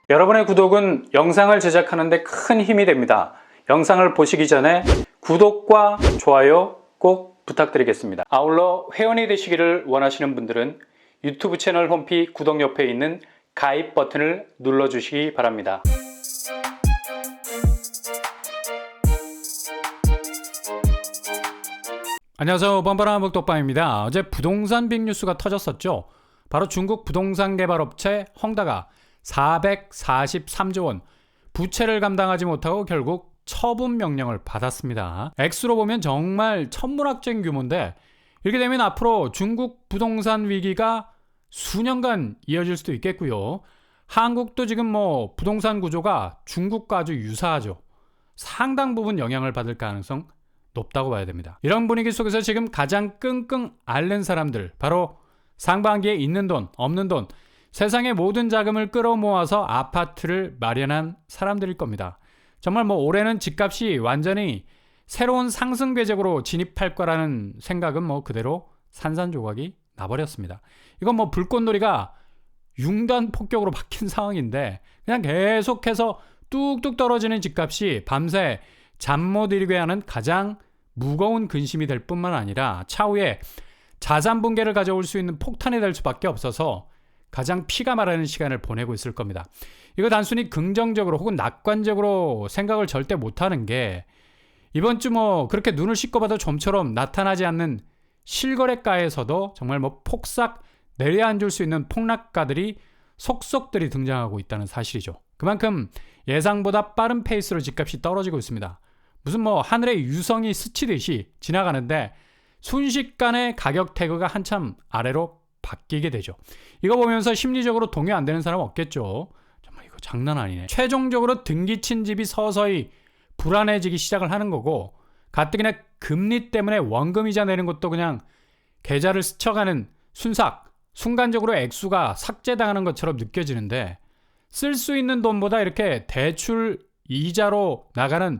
여러분의 구독은 영상을 제작하는 데 큰 힘이 됩니다. 영상을 보시기 전에 구독과 좋아요 꼭 부탁드리겠습니다. 아울러 회원이 되시기를 원하시는 분들은 유튜브 채널 홈피 구독 옆에 있는 가입 버튼을 눌러주시기 바랍니다. 안녕하세요, 뻔뻔한 북독방입니다. 어제 부동산 빅뉴스가 터졌었죠. 바로 중국 부동산 개발업체 헝다가 443조 원 부채를 감당하지 못하고 결국 처분 명령을 받았습니다. 액수로 보면 정말 천문학적인 규모인데, 이렇게 되면 앞으로 중국 부동산 위기가 수년간 이어질 수도 있겠고요. 한국도 지금 부동산 구조가 중국과 아주 유사하죠. 상당 부분 영향을 받을 가능성 높다고 봐야 됩니다. 이런 분위기 속에서 지금 가장 끙끙 앓는 사람들, 바로 상반기에 있는 돈, 없는 돈, 세상의 모든 자금을 끌어모아서 아파트를 마련한 사람들일 겁니다. 정말 올해는 집값이 완전히 새로운 상승 궤적으로 진입할 거라는 생각은 그대로 산산조각이 나버렸습니다. 이건 불꽃놀이가 융단 폭격으로 바뀐 상황인데, 그냥 계속해서 뚝뚝 떨어지는 집값이 밤새 잠 못 이루게 하는 가장 무거운 근심이 될 뿐만 아니라 차후에 자산 붕괴를 가져올 수 있는 폭탄이 될 수밖에 없어서 가장 피가 마르는 시간을 보내고 있을 겁니다. 이거 단순히 긍정적으로 혹은 낙관적으로 생각을 절대 못하는 게, 이번 주 그렇게 눈을 씻고 봐도 좀처럼 나타나지 않는 실거래가에서도 정말 폭삭 내려앉을 수 있는 폭락가들이 속속들이 등장하고 있다는 사실이죠. 그만큼 예상보다 빠른 페이스로 집값이 떨어지고 있습니다. 무슨 하늘의 유성이 스치듯이 지나가는데 순식간에 가격 태그가 한참 아래로 바뀌게 되죠. 이거 보면서 심리적으로 동요 안 되는 사람 없겠죠. 정말 이거 장난 아니네. 최종적으로 등기친 집이 서서히 불안해지기 시작을 하는 거고, 가뜩이나 금리 때문에 원금이자 내는 것도 그냥 계좌를 스쳐가는 순간적으로 액수가 삭제당하는 것처럼 느껴지는데, 쓸 수 있는 돈보다 이렇게 대출 이자로 나가는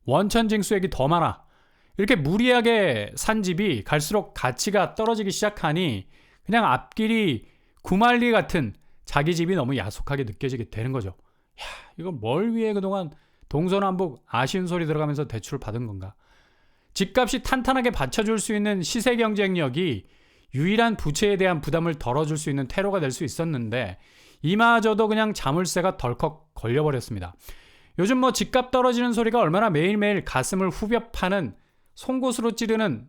원천징수액이 더 많아. 이렇게 무리하게 산 집이 갈수록 가치가 떨어지기 시작하니 그냥 앞길이 구말리 같은 자기 집이 너무 야속하게 느껴지게 되는 거죠. 야, 이건 뭘 위해 그동안 동서남북 아쉬운 소리 들어가면서 대출을 받은 건가? 집값이 탄탄하게 받쳐줄 수 있는 시세 경쟁력이 유일한 부채에 대한 부담을 덜어줄 수 있는 퇴로가 될 수 있었는데, 이마저도 그냥 자물쇠가 덜컥 걸려버렸습니다. 요즘 집값 떨어지는 소리가 얼마나 매일매일 가슴을 후벼 파는 송곳으로 찌르는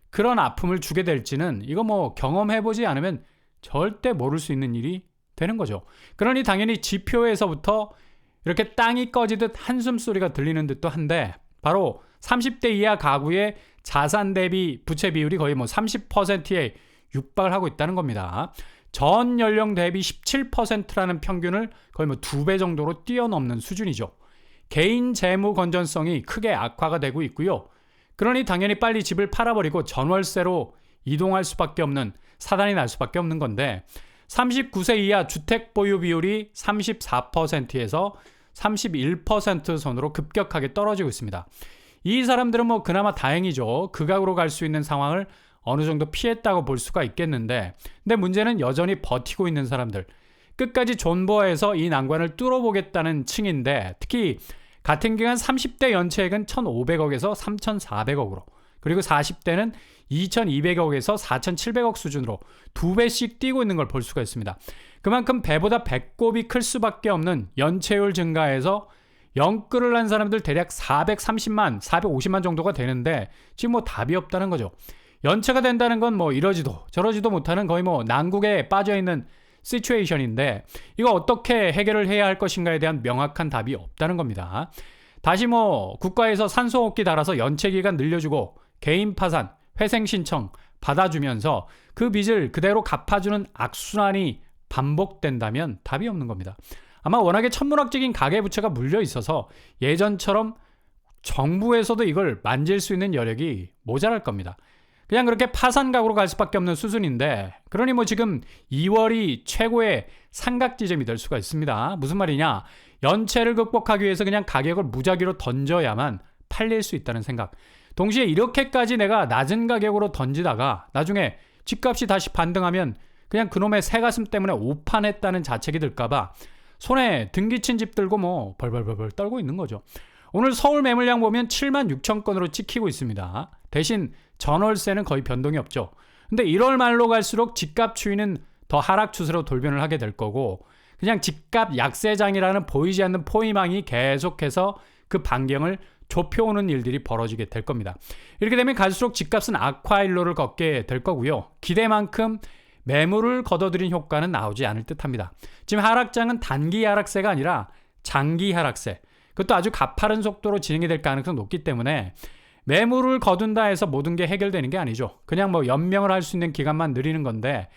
그런 아픔을 주게 될지는 이거 경험해보지 않으면 절대 모를 수 있는 일이 되는 거죠. 그러니 당연히 지표에서부터 이렇게 땅이 꺼지듯 한숨 소리가 들리는 듯도 한데, 바로 30대 이하 가구의 자산 대비 부채 비율이 거의 30%에 육박을 하고 있다는 겁니다. 전 연령 대비 17%라는 평균을 거의 2배 정도로 뛰어넘는 수준이죠. 개인 재무 건전성이 크게 악화가 되고 있고요. 그러니 당연히 빨리 집을 팔아버리고 전월세로 이동할 수밖에 없는 사단이 날 수밖에 없는 건데, 39세 이하 주택 보유 비율이 34%에서 31% 선으로 급격하게 떨어지고 있습니다. 이 사람들은 그나마 다행이죠. 극악으로 갈 수 있는 상황을 어느 정도 피했다고 볼 수가 있겠는데, 근데 문제는 여전히 버티고 있는 사람들, 끝까지 존버해서 이 난관을 뚫어보겠다는 층인데, 특히 같은 기간 30대 연체액은 1,500억에서 3,400억으로, 그리고 40대는 2,200억에서 4,700억 수준으로 2배씩 뛰고 있는 걸 볼 수가 있습니다. 그만큼 배보다 배꼽이 클 수밖에 없는 연체율 증가에서 영끌을 한 사람들 대략 430만, 450만 정도가 되는데, 지금 답이 없다는 거죠. 연체가 된다는 건 이러지도 저러지도 못하는 거의 난국에 빠져있는 시츄에이션인데, 이거 어떻게 해결을 해야 할 것인가에 대한 명확한 답이 없다는 겁니다. 다시 국가에서 산소호흡기 달아서 연체 기간 늘려주고 개인 파산, 회생 신청 받아주면서 그 빚을 그대로 갚아주는 악순환이 반복된다면 답이 없는 겁니다. 아마 워낙에 천문학적인 가계부채가 물려 있어서 예전처럼 정부에서도 이걸 만질 수 있는 여력이 모자랄 겁니다. 그냥 그렇게 파산각으로 갈 수밖에 없는 수준인데, 그러니 지금 2월이 최고의 삼각지점이 될 수가 있습니다. 무슨 말이냐? 연체를 극복하기 위해서 그냥 가격을 무작위로 던져야만 팔릴 수 있다는 생각. 동시에 이렇게까지 내가 낮은 가격으로 던지다가 나중에 집값이 다시 반등하면 그냥 그놈의 새가슴 때문에 오판했다는 자책이 들까봐 손에 등기친 집들고 뭐 벌벌벌 떨고 있는 거죠. 오늘 서울 매물량 보면 7만 6천 건으로 찍히고 있습니다. 대신 전월세는 거의 변동이 없죠. 근데 1월 말로 갈수록 집값 추이는 더 하락 추세로 돌변을 하게 될 거고, 그냥 집값 약세장이라는 보이지 않는 포위망이 계속해서 그 반경을 좁혀오는 일들이 벌어지게 될 겁니다. 이렇게 되면 갈수록 집값은 악화일로를 걷게 될 거고요. 기대만큼 매물을 걷어들인 효과는 나오지 않을 듯합니다. 지금 하락장은 단기 하락세가 아니라 장기 하락세, 그것도 아주 가파른 속도로 진행이 될 가능성이 높기 때문에 매물을 거둔다 해서 모든 게 해결되는 게 아니죠. 그냥 뭐 연명을 할 수 있는 기간만 늘리는 건데,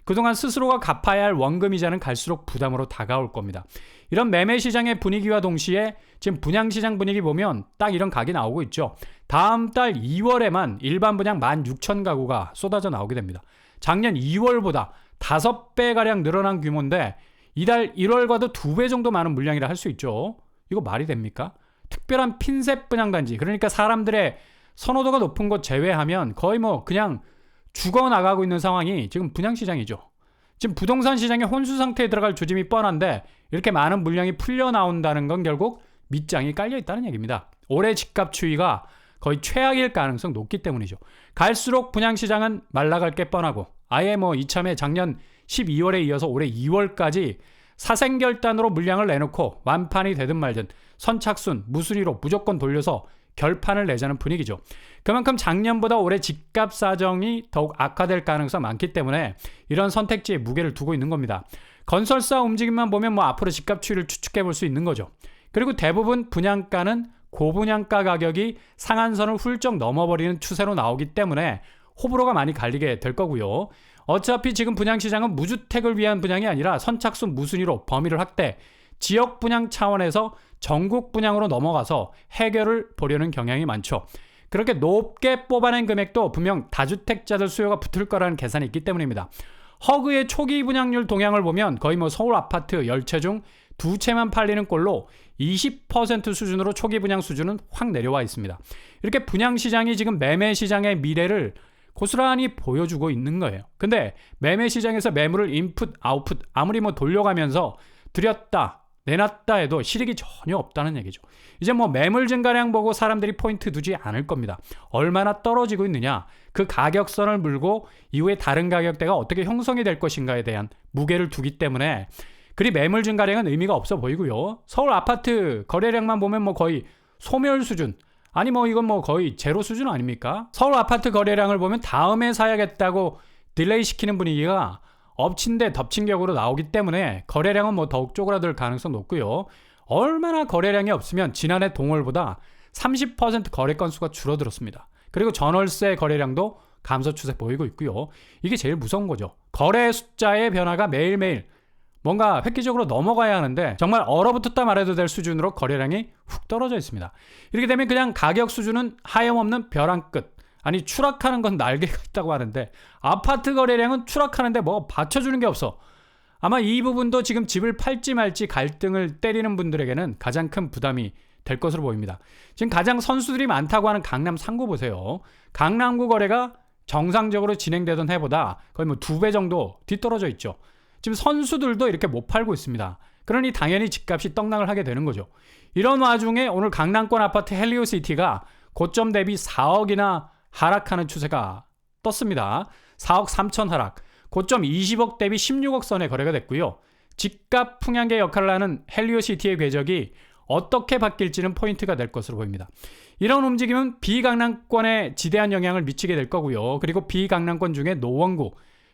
그동안 스스로가 갚아야 할 원금 이자는 갈수록 부담으로 다가올 겁니다. 이런 매매 시장의 분위기와 동시에 지금 분양 시장 분위기 보면 딱 이런 각이 나오고 있죠. 다음 달 2월에만 일반 분양 16,000가구가 쏟아져 나오게 됩니다. 작년 2월보다 5배가량 늘어난 규모인데 이달 1월과도 2배 정도 많은 물량이라 할 수 있죠. 이거 말이 됩니까? 특별한 핀셋 분양단지, 그러니까 사람들의 선호도가 높은 곳 제외하면 거의 뭐 그냥 죽어나가고 있는 상황이 지금 분양시장이죠. 지금 부동산 시장의 혼수 상태에 들어갈 조짐이 뻔한데 이렇게 많은 물량이 풀려 나온다는 건 결국 밑장이 깔려 있다는 얘기입니다. 올해 집값 추이가 거의 최악일 가능성 높기 때문이죠. 갈수록 분양시장은 말라갈 게 뻔하고, 아예 뭐 이참에 작년 12월에 이어서 올해 2월까지 사생결단으로 물량을 내놓고 완판이 되든 말든 선착순, 무순위로 무조건 돌려서 결판을 내자는 분위기죠. 그만큼 작년보다 올해 집값 사정이 더욱 악화될 가능성이 많기 때문에 이런 선택지에 무게를 두고 있는 겁니다. 건설사 움직임만 보면 뭐 앞으로 집값 추이를 추측해 볼 수 있는 거죠. 그리고 대부분 분양가는 고분양가 가격이 상한선을 훌쩍 넘어버리는 추세로 나오기 때문에 호불호가 많이 갈리게 될 거고요. 어차피 지금 분양시장은 무주택을 위한 분양이 아니라 선착순 무순위로 범위를 확대, 지역 분양 차원에서 전국 분양으로 넘어가서 해결을 보려는 경향이 많죠. 그렇게 높게 뽑아낸 금액도 분명 다주택자들 수요가 붙을 거라는 계산이 있기 때문입니다. 허그의 초기 분양률 동향을 보면 거의 뭐 서울 아파트 10채 중 2채만 팔리는 꼴로 20% 수준으로 초기 분양 수준은 확 내려와 있습니다. 이렇게 분양시장이 지금 매매시장의 미래를 고스란히 보여주고 있는 거예요. 근데 매매시장에서 매물을 인풋, 아웃풋 아무리 뭐 돌려가면서 들였다 내놨다 해도 실익이 전혀 없다는 얘기죠. 이제 뭐 매물 증가량 보고 사람들이 포인트 두지 않을 겁니다. 얼마나 떨어지고 있느냐, 그 가격선을 물고 이후에 다른 가격대가 어떻게 형성이 될 것인가에 대한 무게를 두기 때문에 그리 매물 증가량은 의미가 없어 보이고요. 서울 아파트 거래량만 보면 뭐 거의 소멸 수준, 아니 뭐 이건 뭐 거의 제로 수준 아닙니까? 서울 아파트 거래량을 보면 다음에 사야겠다고 딜레이 시키는 분위기가 엎친 데 덮친 격으로 나오기 때문에 거래량은 뭐 더욱 쪼그라들 가능성 높고요. 얼마나 거래량이 없으면 지난해 동월보다 30% 거래 건수가 줄어들었습니다. 그리고 전월세 거래량도 감소 추세 보이고 있고요. 이게 제일 무서운 거죠. 거래 숫자의 변화가 매일매일 뭔가 획기적으로 넘어가야 하는데 정말 얼어붙었다 말해도 될 수준으로 거래량이 훅 떨어져 있습니다. 이렇게 되면 그냥 가격 수준은 하염없는 벼랑 끝, 아니 추락하는 건 날개가 있다고 하는데 아파트 거래량은 추락하는데 뭐 받쳐주는 게 없어. 아마 이 부분도 지금 집을 팔지 말지 갈등을 때리는 분들에게는 가장 큰 부담이 될 것으로 보입니다. 지금 가장 선수들이 많다고 하는 강남 상구 보세요. 강남구 거래가 정상적으로 진행되던 해보다 거의 뭐 2배 정도 뒤떨어져 있죠. 지금 선수들도 이렇게 못 팔고 있습니다. 그러니 당연히 집값이 떡락을 하게 되는 거죠. 이런 와중에 오늘 강남권 아파트 헬리오시티가 고점 대비 4억이나 하락하는 추세가 떴습니다. 4억 3천 하락, 고점 20억 대비 16억 선에 거래가 됐고요. 집값 풍향계 역할을 하는 헬리오시티의 궤적이 어떻게 바뀔지는 포인트가 될 것으로 보입니다. 이런 움직임은 비강남권에 지대한 영향을 미치게 될 거고요. 그리고 비강남권 중에 노원구,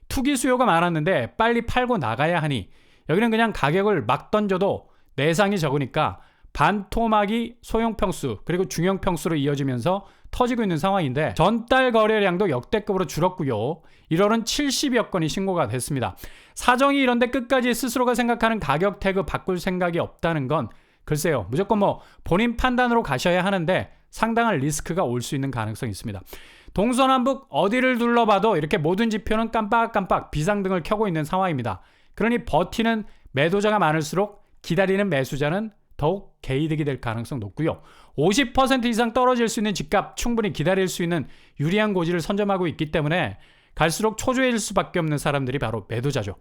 투기 수요가 많았는데 빨리 팔고 나가야 하니 여기는 그냥 가격을 막 던져도 내상이 적으니까 반토막이 소형평수 그리고 중형평수로 이어지면서 터지고 있는 상황인데 전달 거래량도 역대급으로 줄었고요. 1월은 70여 건이 신고가 됐습니다. 사정이 이런데 끝까지 스스로가 생각하는 가격 태그 바꿀 생각이 없다는 건 글쎄요, 무조건 뭐 본인 판단으로 가셔야 하는데 상당한 리스크가 올 수 있는 가능성이 있습니다. 동서남북 어디를 둘러봐도 이렇게 모든 지표는 깜빡깜빡 비상등을 켜고 있는 상황입니다. 그러니 버티는 매도자가 많을수록 기다리는 매수자는 더욱 개이득이 될 가능성 높고요. 50% 이상 떨어질 수 있는 집값 충분히 기다릴 수 있는 유리한 고지를 선점하고 있기 때문에 갈수록 초조해질 수밖에 없는 사람들이 바로 매도자죠.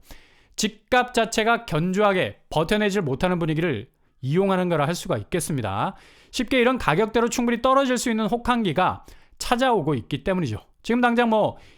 집값 자체가 견조하게 버텨내질 못하는 분위기를 이용하는 거라 할 수가 있겠습니다. 쉽게 이런 가격대로 충분히 떨어질 수 있는 혹한기가 찾아오고 있기 때문이죠. 지금 당장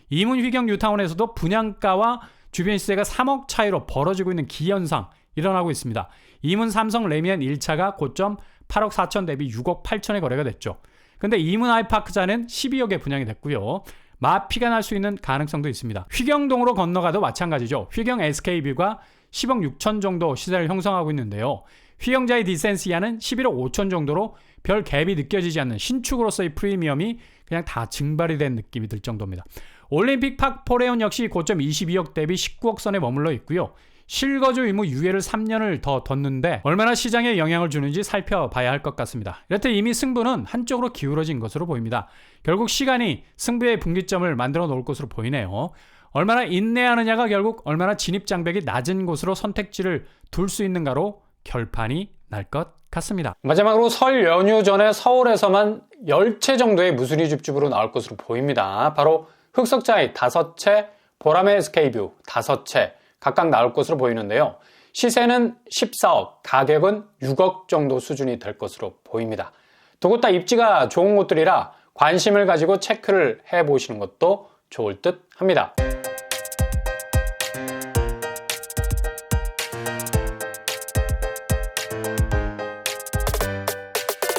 이문 휘경 뉴타운에서도 분양가와 주변 시세가 3억 차이로 벌어지고 있는 기현상 일어나고 있습니다. 이문 삼성 레미안 1차가 고점 8억 4천 대비 6억 8천에 거래가 됐죠. 근데 이문 아이파크자는 12억에 분양이 됐고요. 마피가 날 수 있는 가능성도 있습니다. 휘경동으로 건너가도 마찬가지죠. 휘경 SK뷰가 10억 6천 정도 시세를 형성하고 있는데요. 휘경자의 디센시아는 11억 5천 정도로 별 갭이 느껴지지 않는 신축으로서의 프리미엄이 그냥 다 증발이 된 느낌이 들 정도입니다. 올림픽 팍 포레온 역시 고점 22억 대비 19억 선에 머물러 있고요. 실거주 의무 유예를 3년을 더 뒀는데 얼마나 시장에 영향을 주는지 살펴봐야 할 것 같습니다. 이렇듯 이미 승부는 한쪽으로 기울어진 것으로 보입니다. 결국 시간이 승부의 분기점을 만들어 놓을 것으로 보이네요. 얼마나 인내하느냐가 결국 얼마나 진입장벽이 낮은 곳으로 선택지를 둘 수 있는가로 결판이 날 것 같습니다. 마지막으로 설 연휴 전에 서울에서만 10채 정도의 무순위 줍줍으로 나올 것으로 보입니다. 바로 흑석자이 5채, 보라매 SK뷰 5채 각각 나올 것으로 보이는데요. 시세는 14억, 가격은 6억 정도 수준이 될 것으로 보입니다. 두 곳 다 입지가 좋은 곳들이라 관심을 가지고 체크를 해보시는 것도 좋을 듯 합니다.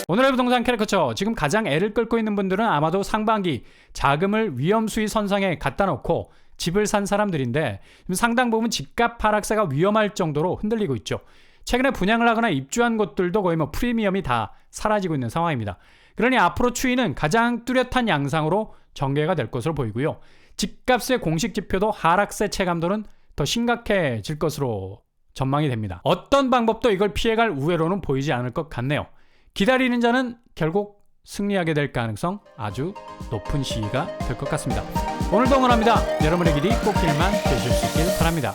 오늘의 부동산 캐릭터처, 지금 가장 애를 끌고 있는 분들은 아마도 상반기 자금을 위험수위 선상에 갖다 놓고 집을 산 사람들인데 상당 부분 집값 하락세가 위험할 정도로 흔들리고 있죠. 최근에 분양을 하거나 입주한 곳들도 거의 프리미엄이 다 사라지고 있는 상황입니다. 그러니 앞으로 추이는 가장 뚜렷한 양상으로 전개가 될 것으로 보이고요. 집값의 공식 지표도 하락세 체감도는 더 심각해질 것으로 전망이 됩니다. 어떤 방법도 이걸 피해갈 우회로는 보이지 않을 것 같네요. 기다리는 자는 결국 승리하게 될 가능성 아주 높은 시기가 될 것 같습니다. 오늘도 응원합니다. 여러분의 길이 꽃길만 되실 수 있길 바랍니다.